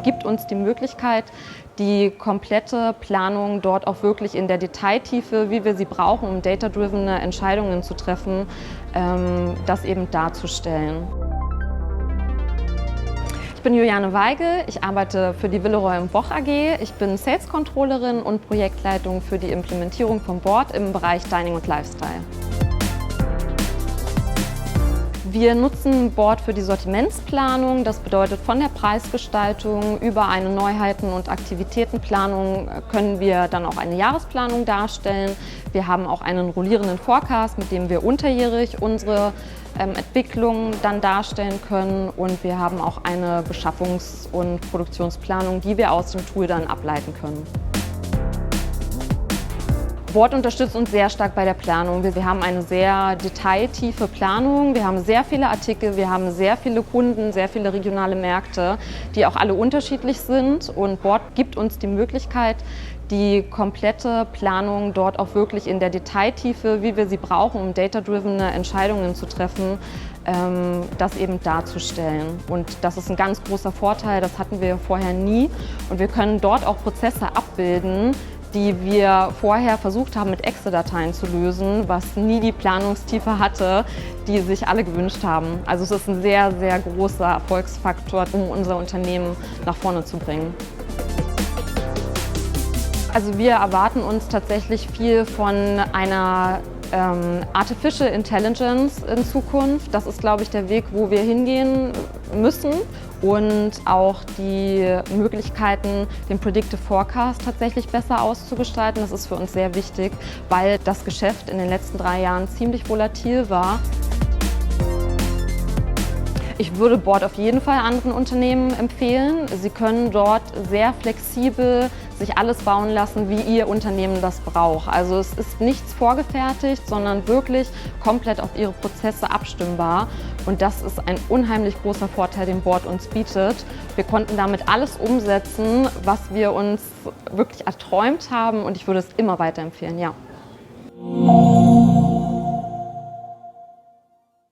gibt uns die Möglichkeit, die komplette Planung dort auch wirklich in der Detailtiefe, wie wir sie brauchen, um data-drivene Entscheidungen zu treffen, das eben darzustellen. Ich bin Juliane Weigel, ich arbeite für die Villeroy & Boch AG. Ich bin Sales Controllerin und Projektleitung für die Implementierung von Board im Bereich Dining und Lifestyle. Wir nutzen Board für die Sortimentsplanung. Das bedeutet, von der Preisgestaltung über eine Neuheiten- und Aktivitätenplanung können wir dann auch eine Jahresplanung darstellen. Wir haben auch einen rollierenden Forecast, mit dem wir unterjährig unsere Entwicklungen dann darstellen können. Und wir haben auch eine Beschaffungs- und Produktionsplanung, die wir aus dem Tool dann ableiten können. Board unterstützt uns sehr stark bei der Planung. Wir haben eine sehr detailtiefe Planung. Wir haben sehr viele Artikel, wir haben sehr viele Kunden, sehr viele regionale Märkte, die auch alle unterschiedlich sind. Und Board gibt uns die Möglichkeit, die komplette Planung dort auch wirklich in der Detailtiefe, wie wir sie brauchen, um data-drivene Entscheidungen zu treffen, das eben darzustellen. Und das ist ein ganz großer Vorteil, das hatten wir vorher nie. Und wir können dort auch Prozesse abbilden, die wir vorher versucht haben, mit Excel-Dateien zu lösen, was nie die Planungstiefe hatte, die sich alle gewünscht haben. Also es ist ein sehr, sehr großer Erfolgsfaktor, um unser Unternehmen nach vorne zu bringen. Also wir erwarten uns tatsächlich viel von einer Artificial Intelligence in Zukunft. Das ist, glaube ich, der Weg, wo wir hingehen müssen. Und auch die Möglichkeiten, den Predictive Forecast tatsächlich besser auszugestalten. Das ist für uns sehr wichtig, weil das Geschäft in den letzten 3 Jahren ziemlich volatil war. Ich würde Board auf jeden Fall anderen Unternehmen empfehlen. Sie können dort sehr flexibel sich alles bauen lassen, wie Ihr Unternehmen das braucht. Also es ist nichts vorgefertigt, sondern wirklich komplett auf Ihre Prozesse abstimmbar. Und das ist ein unheimlich großer Vorteil, den Board uns bietet. Wir konnten damit alles umsetzen, was wir uns wirklich erträumt haben, und ich würde es immer weiterempfehlen, ja.